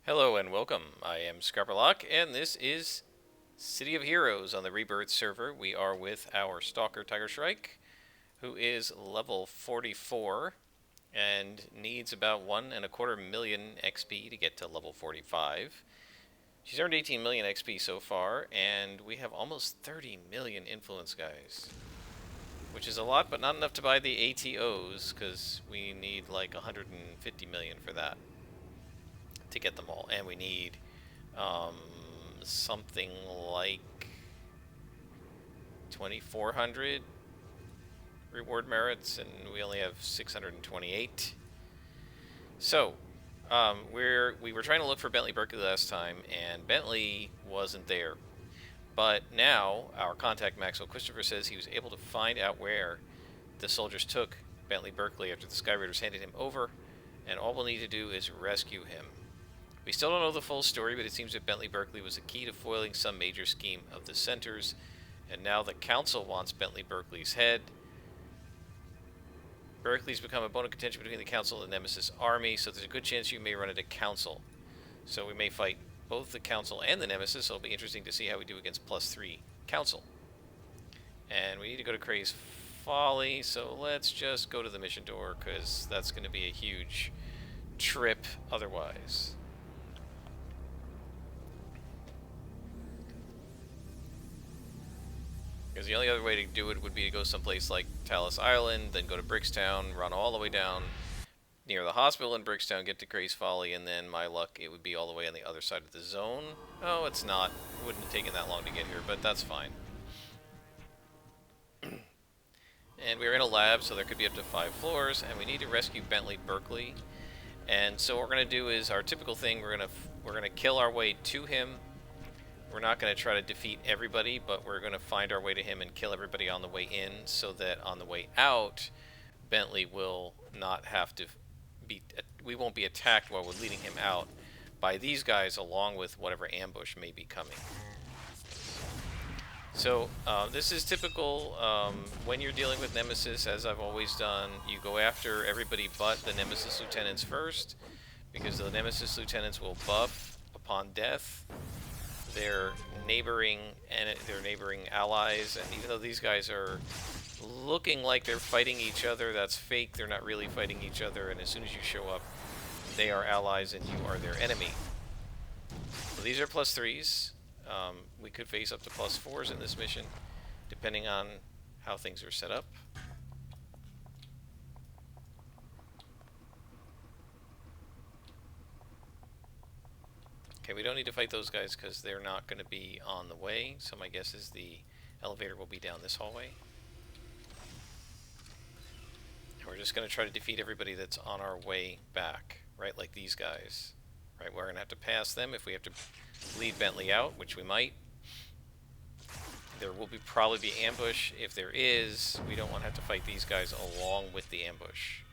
Hello and welcome. I am Scrapperlock, and this is City of Heroes on the Rebirth server. We are with our Stalker Shrike, who is level 44 and needs about 1.25 million XP to get to level 45. She's earned 18 million XP so far, and we have almost 30 million influence, guys. Which is a lot, but not enough to buy the ATOs, because we need like 150 million for that to get them all. And we need um, something like 2,400 reward merits, and we only have 628. So, we were trying to look for Bentley Berkeley last time, and Bentley wasn't there. But now, our contact Maxwell Christopher says he was able to find out where the soldiers took Bentley Berkeley after the Sky Raiders handed him over, and all we'll need to do is rescue him. We still don't know the full story, but it seems that Bentley Berkeley was the key to foiling some major scheme of the Center's, and now the Council wants Bentley Berkeley's head. Berkeley's become a bone of contention between the Council and the Nemesis Army, so there's a good chance you may run into Council. So we may fight both the Council and the Nemesis, so it'll be interesting to see how we do against +3 Council. And we need to go to Craze Folly, so let's just go to the mission door, because that's going to be a huge trip otherwise. Because the only other way to do it would be to go someplace like Talus Island, then go to Brickstown, run all the way down near the hospital in Brickstown, get to Grace Folly, and then, my luck, it would be all the way on the other side of the zone. Oh, it's not. It wouldn't have taken that long to get here, but that's fine. And we're in a lab, so there could be up to 5 floors, and we need to rescue Bentley Berkeley. And so what we're going to do is our typical thing, we're going to kill our way to him. We're not going to try to defeat everybody, but we're going to find our way to him and kill everybody on the way in, so that on the way out, Bentley will not have to be... we won't be attacked while we're leading him out by these guys, along with whatever ambush may be coming. So, this is typical when you're dealing with Nemesis, as I've always done. You go after everybody but the Nemesis Lieutenants first, because the Nemesis Lieutenants will buff upon death their neighboring allies, and even though these guys are looking like they're fighting each other, that's fake. They're not really fighting each other, and as soon as you show up, they are allies and you are their enemy. So these are +3s. We could face up to +4s in this mission, depending on how things are set up. Okay, we don't need to fight those guys because they're not going to be on the way, so my guess is the elevator will be down this hallway. And we're just going to try to defeat everybody that's on our way back, right, like these guys. Right, we're going to have to pass them if we have to lead Bentley out, which we might. There will probably be ambush. If there is, we don't want to have to fight these guys along with the ambush.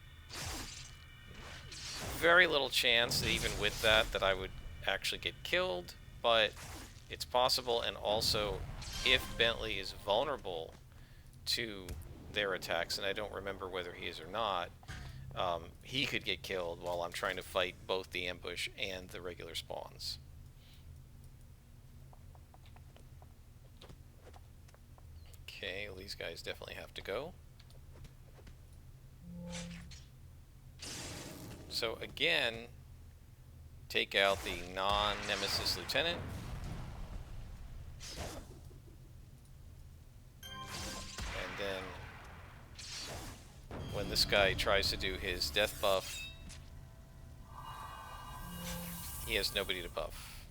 Very little chance, even with that I would actually get killed, but it's possible. And also, if Bentley is vulnerable to their attacks, and I don't remember whether he is or not, he could get killed while I'm trying to fight both the ambush and the regular spawns. Okay, well, these guys definitely have to go. So again, take out the non-Nemesis Lieutenant. And then, when this guy tries to do his death buff, he has nobody to buff.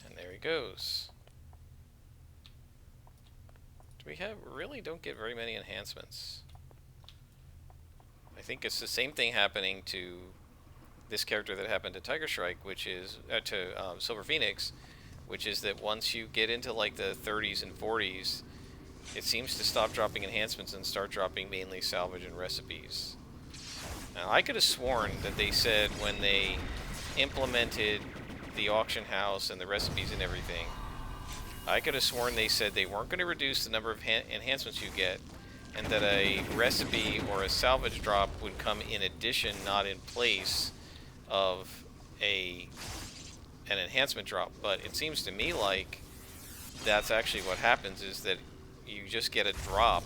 And there he goes. We really don't get very many enhancements. I think it's the same thing happening to this character that happened to Shrike, which is Silver Phoenix, which is that once you get into like the 30s and 40s, it seems to stop dropping enhancements and start dropping mainly salvage and recipes. Now, I could have sworn that they said when they implemented the auction house and the recipes and everything, I could have sworn they said they weren't going to reduce the number of enhancements you get. and that a recipe or a salvage drop would come in addition, not in place of an enhancement drop. But it seems to me like that's actually what happens, is that you just get a drop,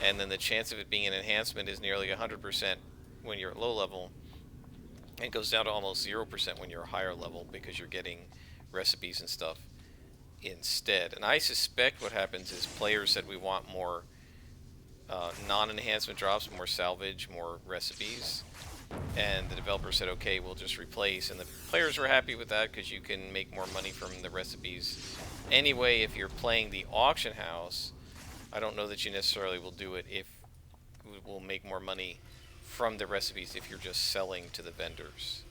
and then the chance of it being an enhancement is nearly 100% when you're at low level, and goes down to almost 0% when you're a higher level, because you're getting recipes and stuff instead. And I suspect what happens is players said we want more non-enhancement drops, more salvage, more recipes, and the developer said, okay, we'll just replace, and the players were happy with that because you can make more money from the recipes. Anyway, if you're playing the auction house, I don't know that you necessarily will do it if you will make more money from the recipes if you're just selling to the vendors.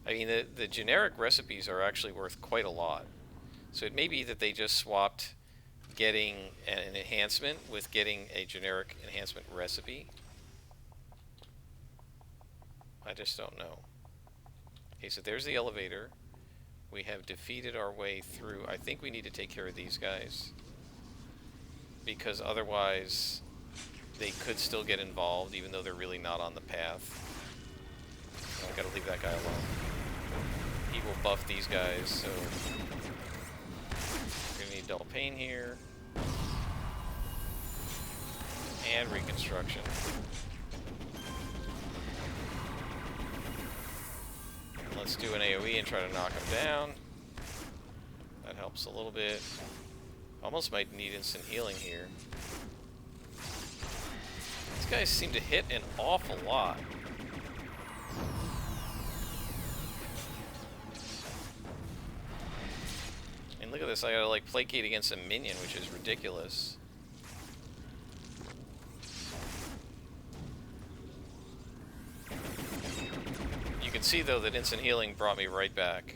I mean, the generic recipes are actually worth quite a lot. So it may be that they just swapped getting an enhancement with getting a generic enhancement recipe. I just don't know. Okay, so there's the elevator. We have defeated our way through. I think we need to take care of these guys, because otherwise they could still get involved even though they're really not on the path. I gotta leave that guy alone. He will buff these guys, so we're gonna need double pain here. And reconstruction. Let's do an AoE and try to knock him down. That helps a little bit. Almost might need instant healing here. These guys seem to hit an awful lot. I mean, look at this. I gotta like placate against a minion, which is ridiculous. You can see though that instant healing brought me right back.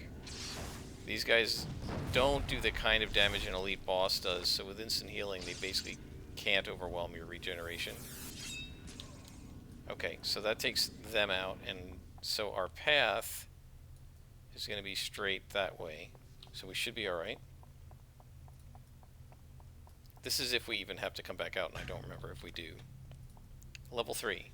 These guys don't do the kind of damage an elite boss does, so with instant healing they basically can't overwhelm your regeneration. Okay, so that takes them out, and so our path is going to be straight that way. So we should be alright. This is if we even have to come back out, and I don't remember if we do. Level 3.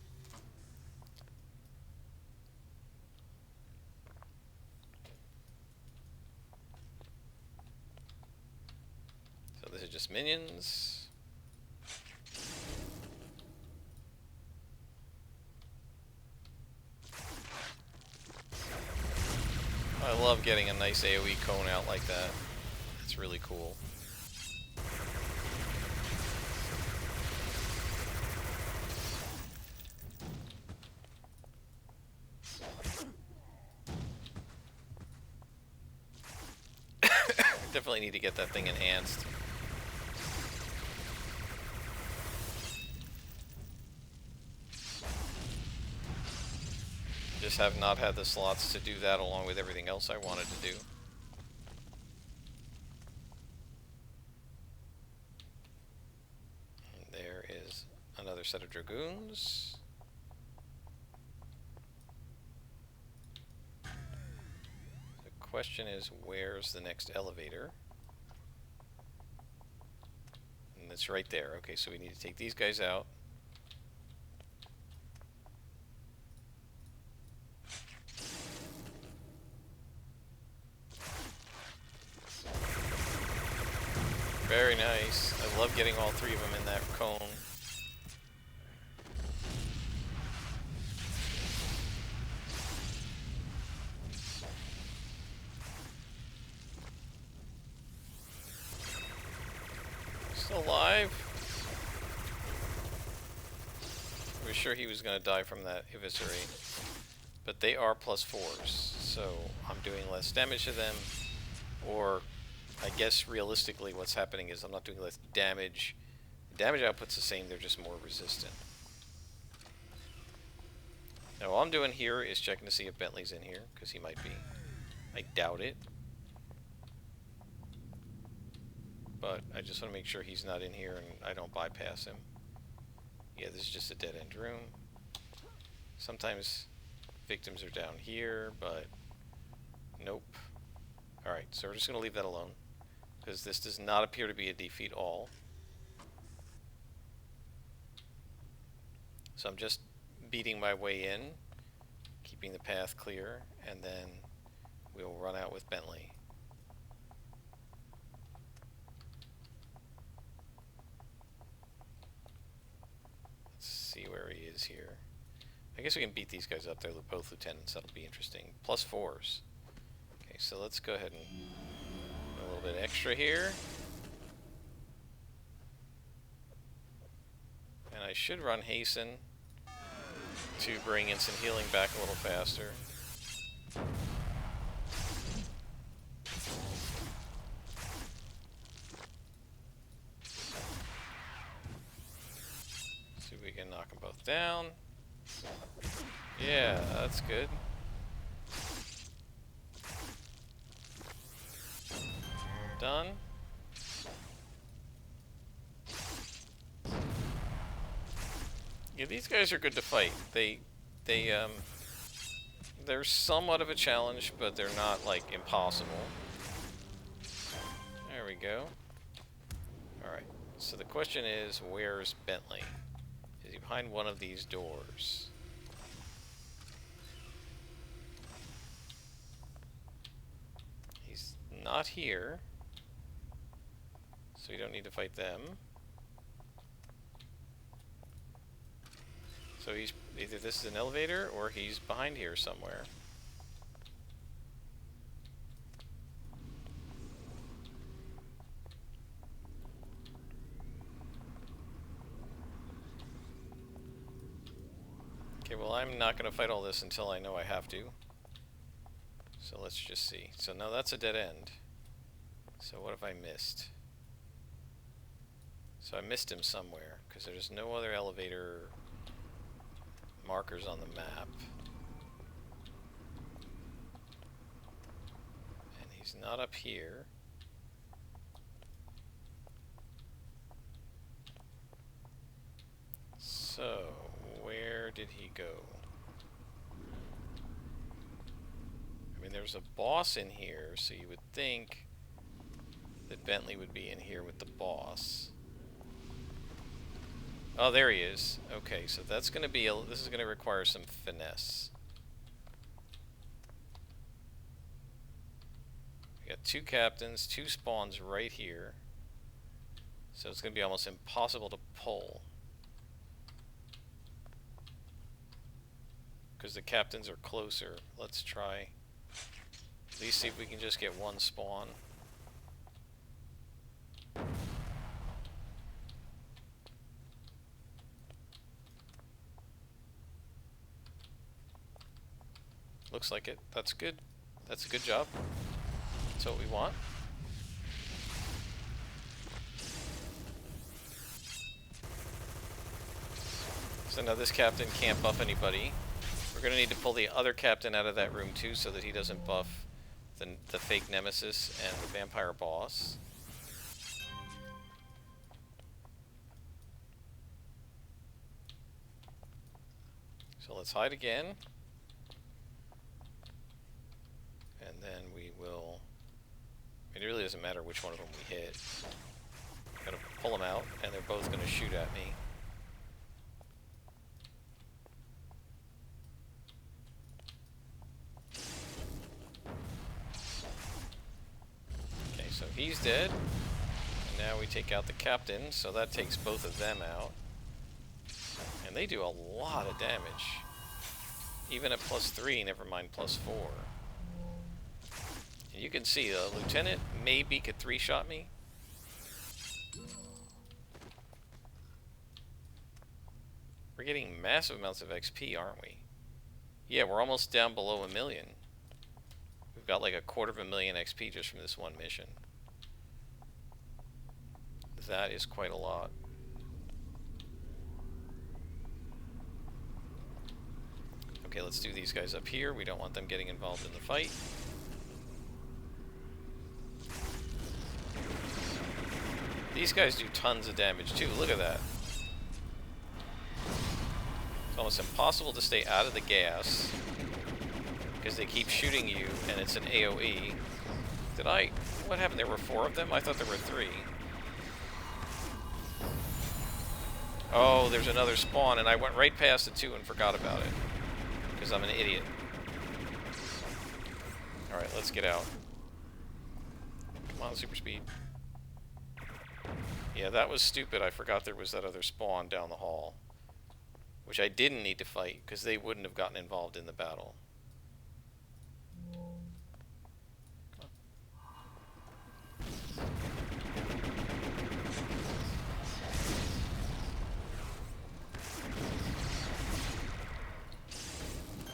So this is just minions. I love getting a nice AoE cone out like that. It's really cool. Definitely need to get that thing enhanced. Just have not had the slots to do that along with everything else I wanted to do. And there is another set of dragoons. The question is, where's the next elevator? And it's right there. Okay, so we need to take these guys out. Very nice. I love getting all three of them in that cone. Still alive? I was sure he was going to die from that eviscerate. But they are +4s, so I'm doing less damage to them, or I guess realistically what's happening is I'm not doing less damage. The damage output's the same, they're just more resistant. Now all I'm doing here is checking to see if Bentley's in here, because he might be. I doubt it. But I just want to make sure he's not in here and I don't bypass him. Yeah, this is just a dead-end room. Sometimes victims are down here, but nope. Alright, so we're just going to leave that alone, because this does not appear to be a defeat all. So I'm just beating my way in, keeping the path clear, and then we'll run out with Bentley. Let's see where he is here. I guess we can beat these guys up. They're both lieutenants. That'll be interesting. +4s. Okay, so let's go ahead and do a little bit extra here. And I should run Hasten to bring instant healing back a little faster. See if we can knock them both down. Yeah, that's good. Done. Yeah, these guys are good to fight. They're somewhat of a challenge, but they're not like impossible. There we go. Alright, so the question is, where's Bentley? Is he behind one of these doors? He's not here, so you don't need to fight them. So he's either this is an elevator or he's behind here somewhere. Okay, well, I'm not going to fight all this until I know I have to. So let's just see. So now that's a dead end. So what have I missed? So I missed him somewhere because there's no other elevator markers on the map. And he's not up here. So, where did he go? I mean, there's a boss in here, so you would think that Bentley would be in here with the boss. Oh, there he is. Okay, so that's going to be this is going to require some finesse. We got 2 captains, 2 spawns right here. So it's going to be almost impossible to pull. Because the captains are closer. Let's try. At least see if we can just get 1 spawn. Looks like it. That's good. That's a good job. That's what we want. So now this captain can't buff anybody. We're going to need to pull the other captain out of that room too so that he doesn't buff the fake nemesis and the vampire boss. So let's hide again. And then we will... I mean, it really doesn't matter which one of them we hit. I'm going to pull them out, and they're both going to shoot at me. Okay, so he's dead. And now we take out the captain, so that takes both of them out. And they do a lot of damage. Even at +3, never mind +4. You can see the lieutenant maybe could 3-shot me. We're getting massive amounts of XP, aren't we? Yeah, we're almost down below 1 million. We've got like 250,000 XP just from this one mission. That is quite a lot. Okay, let's do these guys up here. We don't want them getting involved in the fight. These guys do tons of damage too. Look at that. It's almost impossible to stay out of the gas because they keep shooting you and it's an AoE. Did I... What happened? There were 4 of them? I thought there were 3. Oh, there's another spawn, and I went right past the 2 and forgot about it. Because I'm an idiot. Alright, let's get out. Come on, super speed. Yeah, that was stupid. I forgot there was that other spawn down the hall. Which I didn't need to fight, because they wouldn't have gotten involved in the battle.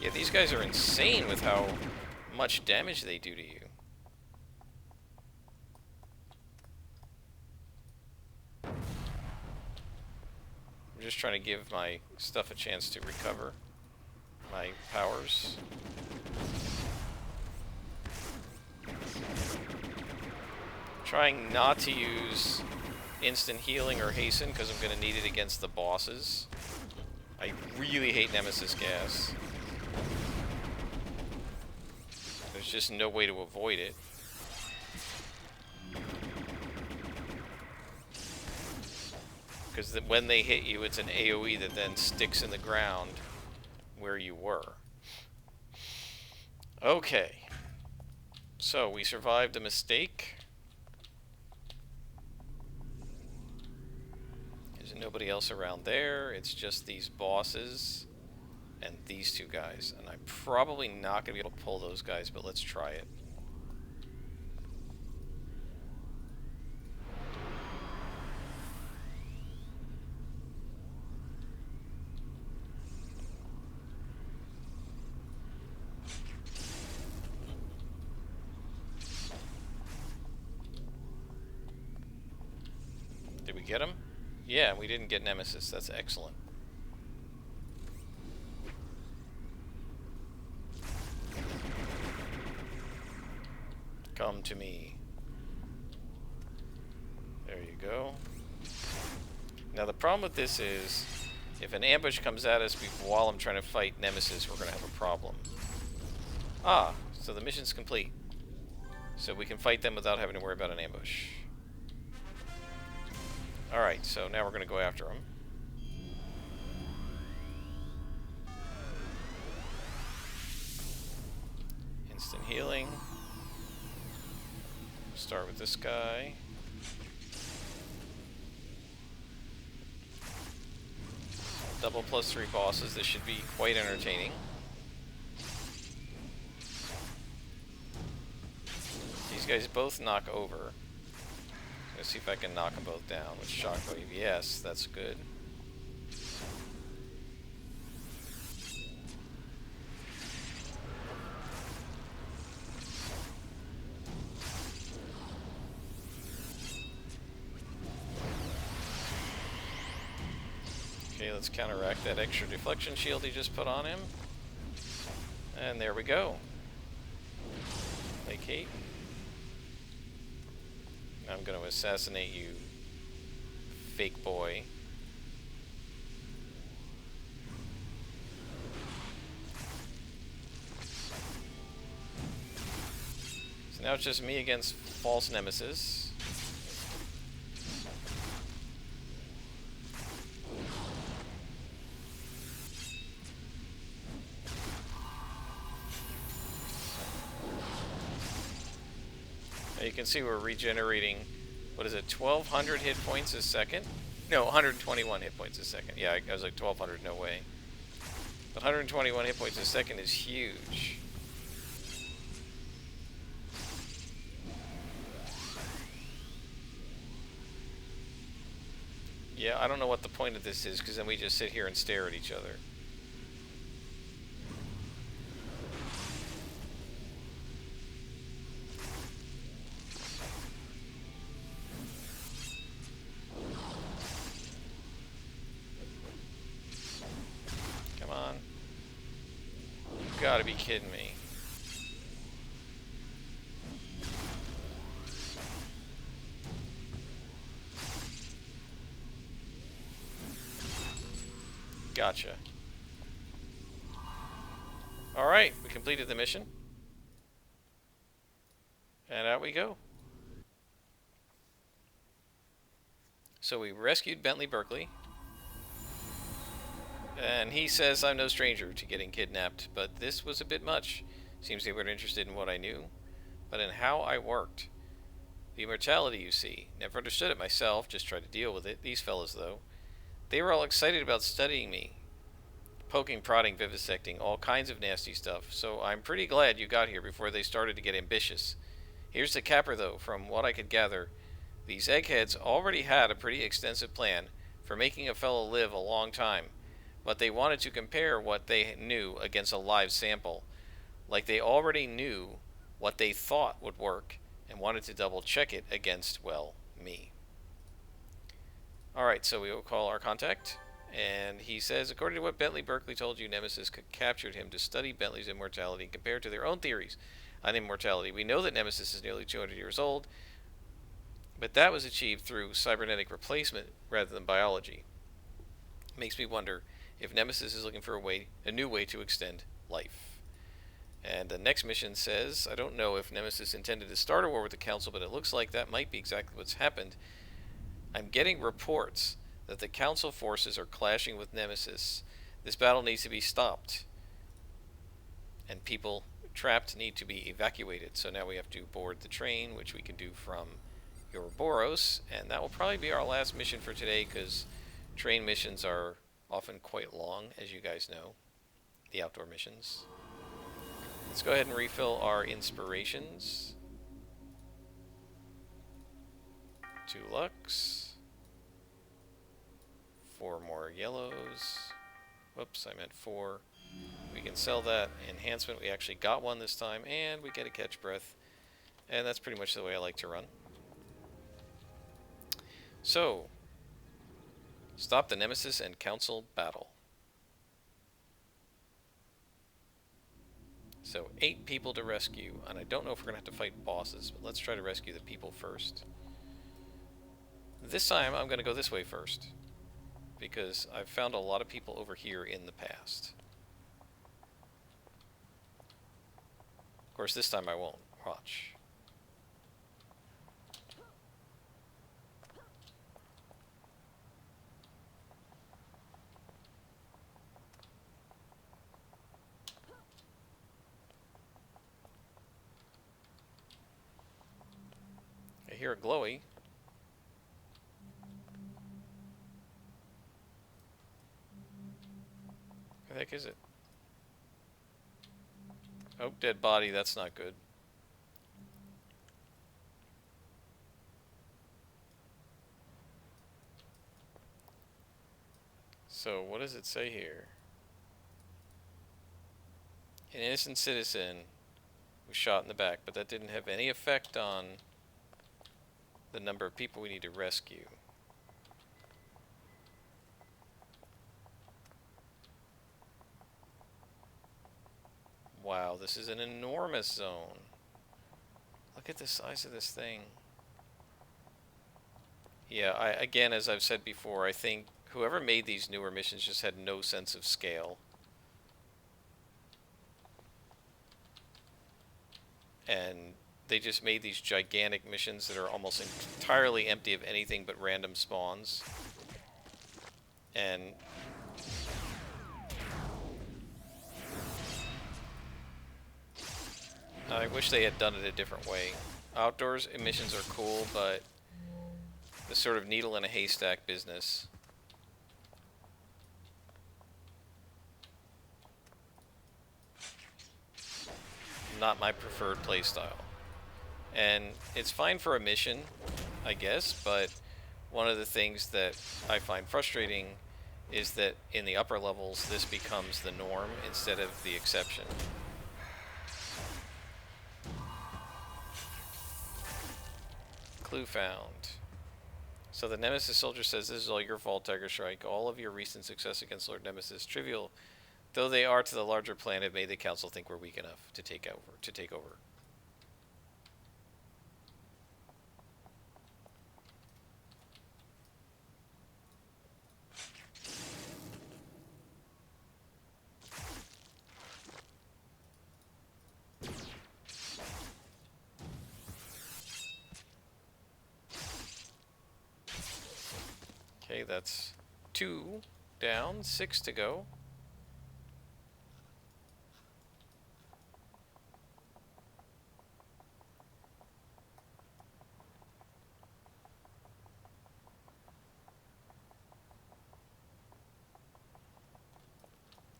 Yeah, these guys are insane with how much damage they do to you. I'm just trying to give my stuff a chance to recover my powers. Trying not to use instant healing or hasten because I'm going to need it against the bosses. I really hate Nemesis gas. There's just no way to avoid it. Because when they hit you, it's an AoE that then sticks in the ground where you were. Okay. So, we survived a mistake. There's nobody else around there. It's just these bosses and these 2 guys. And I'm probably not going to be able to pull those guys, but let's try it. Did we get him? Yeah, we didn't get Nemesis. That's excellent. Come to me. There you go. Now the problem with this is, if an ambush comes at us while I'm trying to fight Nemesis, we're going to have a problem. Ah, so the mission's complete. So we can fight them without having to worry about an ambush. Alright, so now we're going to go after them. Instant healing. Start with this guy. Double +3 bosses. This should be quite entertaining. These guys both knock over. Let's see if I can knock them both down with Shockwave. Yes, that's good. Okay, let's counteract that extra deflection shield he just put on him. And there we go. Placate. I'm going to assassinate you, fake boy. So now it's just me against false Nemesis. You can see we're regenerating, what is it, 1,200 hit points a second? No, 121 hit points a second. Yeah, I was like 1,200, no way. But 121 hit points a second is huge. Yeah, I don't know what the point of this is, because then we just sit here and stare at each other. Gotta be kidding me. Gotcha. Alright, we completed the mission. And out we go. So we rescued Bentley Berkeley. And he says I'm no stranger to getting kidnapped, but this was a bit much. Seems they weren't interested in what I knew, but in how I worked. The immortality, you see. Never understood it myself, just tried to deal with it. These fellows, though, they were all excited about studying me. Poking, prodding, vivisecting, all kinds of nasty stuff. So I'm pretty glad you got here before they started to get ambitious. Here's the capper, though. From what I could gather, these eggheads already had a pretty extensive plan for making a fellow live a long time, but they wanted to compare what they knew against a live sample. Like they already knew what they thought would work and wanted to double check it against, well, me. Alright, so we will call our contact, and he says, according to what Bentley Berkeley told you, Nemesis captured him to study Bentley's immortality and compare to their own theories on immortality. We know that Nemesis is nearly 200 years old, but that was achieved through cybernetic replacement rather than biology. Makes me wonder if Nemesis is looking for a new way to extend life. And the next mission says, I don't know if Nemesis intended to start a war with the Council, but it looks like that might be exactly what's happened. I'm getting reports that the Council forces are clashing with Nemesis. This battle needs to be stopped. And people trapped need to be evacuated. So now we have to board the train, which we can do from Ouroboros. And that will probably be our last mission for today, because train missions are often quite long, as you guys know. The outdoor missions. Let's go ahead and refill our inspirations. 2 Lux. 4 more yellows. Whoops, I meant 4. We can sell that enhancement. We actually got one this time, and we get a catch breath. And that's pretty much the way I like to run. So, stop the Nemesis and Council battle. So 8 people to rescue, and I don't know if we're going to have to fight bosses, but let's try to rescue the people first. This time I'm going to go this way first, because I've found a lot of people over here in the past. Of course, this time I won't. Watch. I hear a glowy. Where the heck is it? Oh, dead body, that's not good. So, what does it say here? An innocent citizen was shot in the back, but that didn't have any effect on the number of people we need to rescue. Wow, this is an enormous zone. Look at the size of this thing. Yeah, again, as I've said before, I think whoever made these newer missions just had no sense of scale. And they just made these gigantic missions that are almost entirely empty of anything but random spawns. And I wish they had done it a different way. Outdoors missions are cool, but the sort of needle in a haystack business. Not my preferred playstyle. And it's fine for a mission, I guess, but one of the things that I find frustrating is that in the upper levels this becomes the norm instead of the exception. Clue found. So the Nemesis soldier says, this is all your fault, Tiger Shrike. All of your recent success against Lord Nemesis, trivial though they are to the larger plan, have made the council think we're weak enough to take over. Okay, that's 2 down, 6 to go.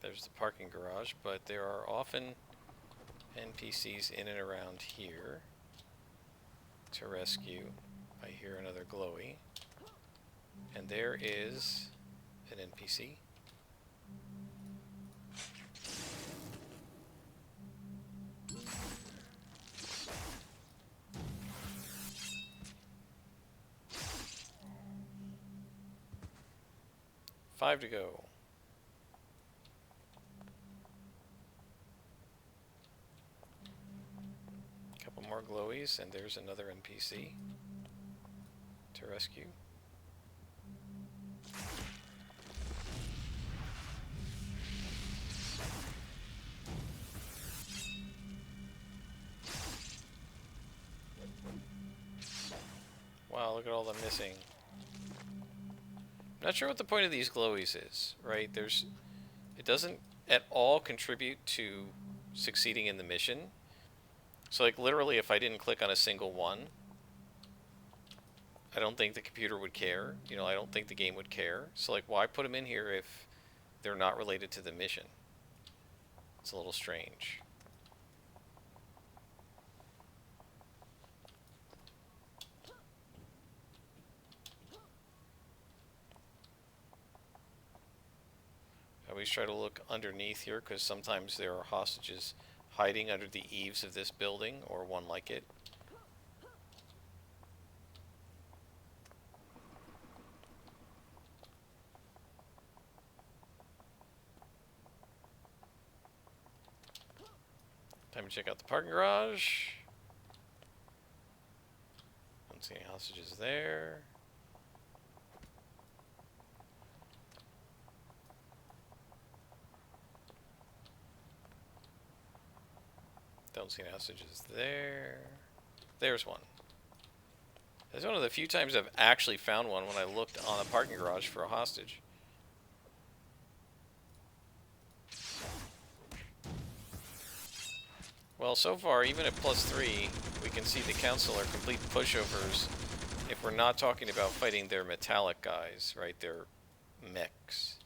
There's the parking garage, but there are often NPCs in and around here to rescue. I hear another glowy. And there is an NPC. Five to go. Couple more glowies, and there's another NPC to rescue. Wow, look at all the missing. Not sure what the point of these glowies is, right? It doesn't at all contribute to succeeding in the mission. So like literally if I didn't click on a single one, I don't think the computer would care. You know, I don't think the game would care. So like why put them in here if they're not related to the mission? It's a little strange. I always try to look underneath here because sometimes there are hostages hiding under the eaves of this building or one like it. Time to check out the parking garage. Don't see any hostages there. Don't see any hostages there. There's one. That's one of the few times I've actually found one when I looked on a parking garage for a hostage. Well, so far, even at +3, we can see the council are complete pushovers if we're not talking about fighting their metallic guys, right? Their mechs.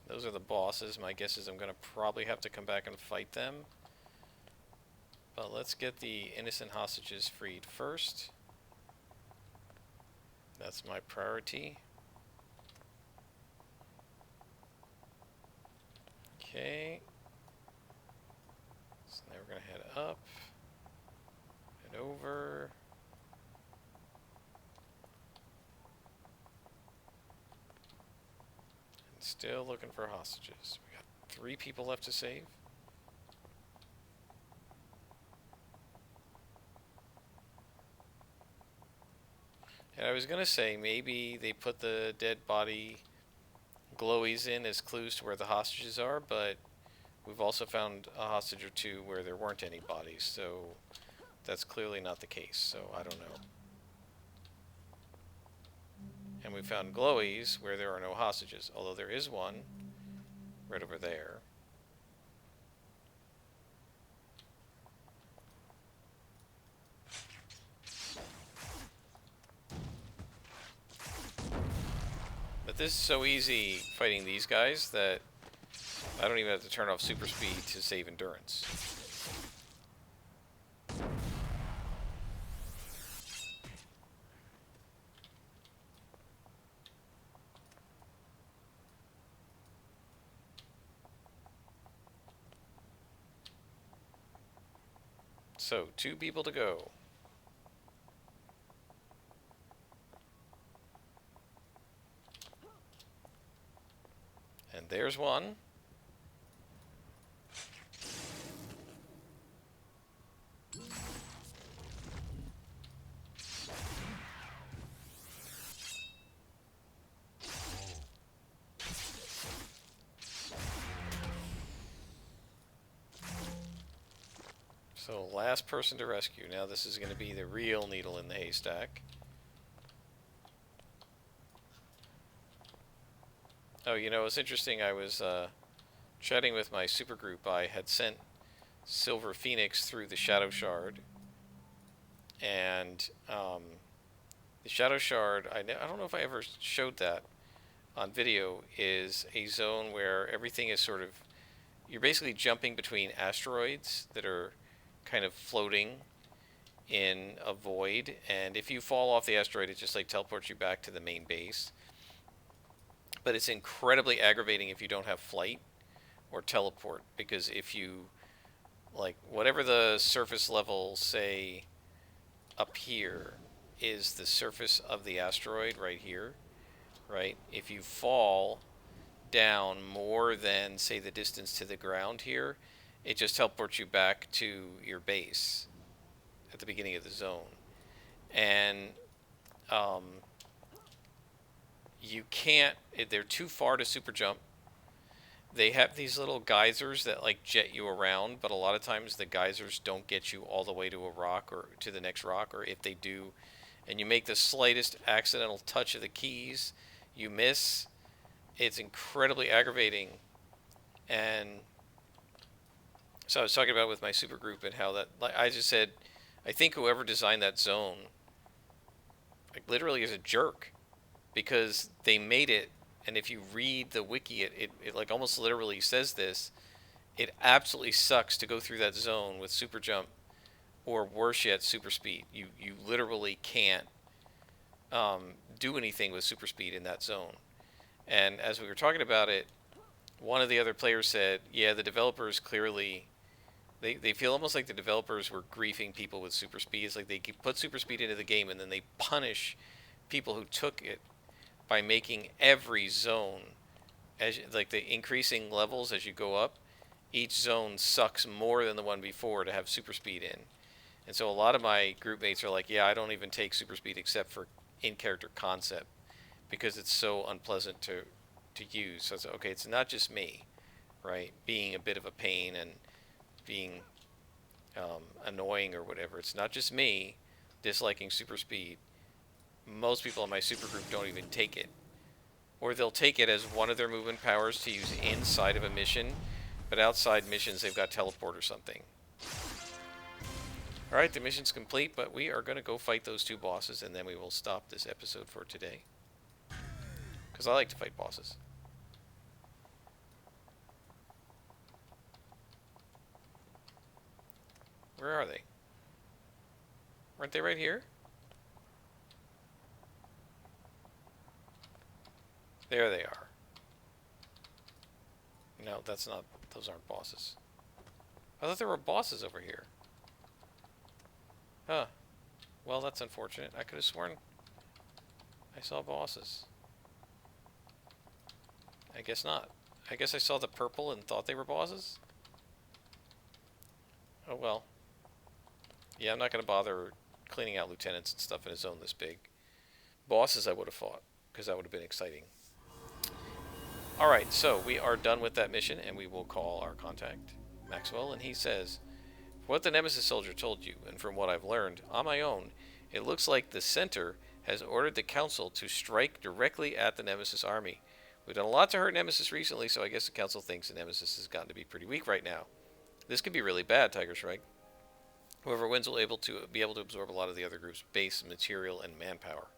Those are the bosses. My guess is I'm going to probably have to come back and fight them. But let's get the innocent hostages freed first. That's my priority. Okay. So now we're going to head up. Head over. And still looking for hostages. We got 3 people left to save. And I was going to say, maybe they put the dead body glowies in as clues to where the hostages are, but we've also found a hostage or 2 where there weren't any bodies, so that's clearly not the case, so I don't know. And we found glowies where there are no hostages, although there is one right over there. But this is so easy fighting these guys that I don't even have to turn off super speed to save endurance. So, 2 people to go. And there's one. So last person to rescue. Now this is going to be the real needle in the haystack. Oh, you know, it's interesting. I was chatting with my supergroup. I had sent Silver Phoenix through the Shadow Shard, and the Shadow Shard, I don't know if I ever showed that on video, is a zone where everything is sort of, you're basically jumping between asteroids that are kind of floating in a void, and if you fall off the asteroid, it just like teleports you back to the main base. But it's incredibly aggravating if you don't have flight or teleport, because if you, like, whatever the surface level, say, up here is the surface of the asteroid right here, right? If you fall down more than, say, the distance to the ground here, it just teleports you back to your base at the beginning of the zone. And you can't, they're too far to super jump. They have these little geysers that like jet you around, but a lot of times the geysers don't get you all the way to a rock or to the next rock, or if they do, and you make the slightest accidental touch of the keys, you miss. It's incredibly aggravating. And so I was talking about it with my super group and how that, like I just said, I think whoever designed that zone, like, literally is a jerk, because they made it, and if you read the wiki, it like almost literally says this. It absolutely sucks to go through that zone with super jump, or worse yet, super speed. You literally can't do anything with super speed in that zone. And as we were talking about it, one of the other players said, yeah, the developers clearly, they feel almost like the developers were griefing people with super speed. It's like they put super speed into the game and then they punish people who took it by making every zone, as like the increasing levels as you go up, each zone sucks more than the one before to have super speed in. And so a lot of my group mates are like, yeah, I don't even take super speed except for in-character concept, because it's so unpleasant to use. So it's okay, it's not just me, right, being a bit of a pain and being annoying or whatever. It's not just me disliking super speed. Most people in my supergroup don't even take it, or they'll take it as one of their movement powers to use inside of a mission, but outside missions they've got teleport or something. Alright, the mission's complete, but we are going to go fight those two bosses, and then we will stop this episode for today, because I like to fight bosses. Where are they? Weren't they right here? There they are. No, that's not, those aren't bosses. I thought there were bosses over here. Huh. Well, that's unfortunate. I could have sworn I saw bosses. I guess not. I guess I saw the purple and thought they were bosses? Oh well. Yeah, I'm not going to bother cleaning out lieutenants and stuff in a zone this big. Bosses I would have fought, because that would have been exciting. Alright, so we are done with that mission, and we will call our contact, Maxwell, and he says, "For what the Nemesis soldier told you, and from what I've learned on my own, it looks like the Center has ordered the Council to strike directly at the Nemesis army. We've done a lot to hurt Nemesis recently, so I guess the Council thinks the Nemesis has gotten to be pretty weak right now. This could be really bad, Tiger Shrike. Whoever wins will be able to absorb a lot of the other group's base material and manpower."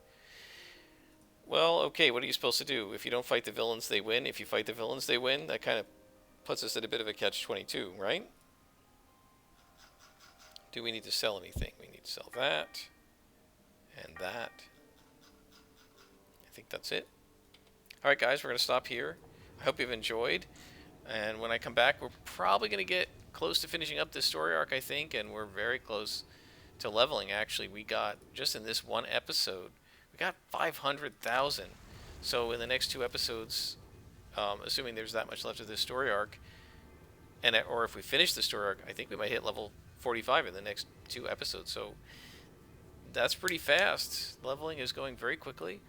Well, okay, what are you supposed to do? If you don't fight the villains, they win. If you fight the villains, they win. That kind of puts us at a bit of a catch-22, right? Do we need to sell anything? We need to sell that and that. I think that's it. Alright guys, we're going to stop here. I hope you've enjoyed. And when I come back, we're probably going to get close to finishing up this story arc, I think. And we're very close to leveling, actually. We got, just in this one episode, we got 500,000. So in the next two episodes, assuming there's that much left of this story arc, or if we finish the story arc, I think we might hit level 45 in the next two episodes. So that's pretty fast. Leveling is going very quickly.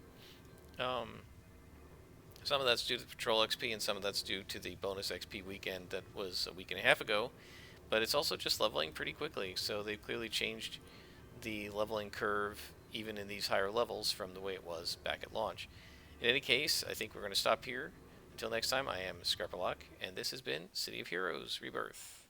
Some of that's due to Patrol XP, and some of that's due to the bonus XP weekend that was a week and a half ago. but it's also just leveling pretty quickly. So they've clearly changed the leveling curve even in these higher levels from the way it was back at launch. In any case, I think we're going to stop here. Until next time, I am Scarperlock, and this has been City of Heroes Rebirth.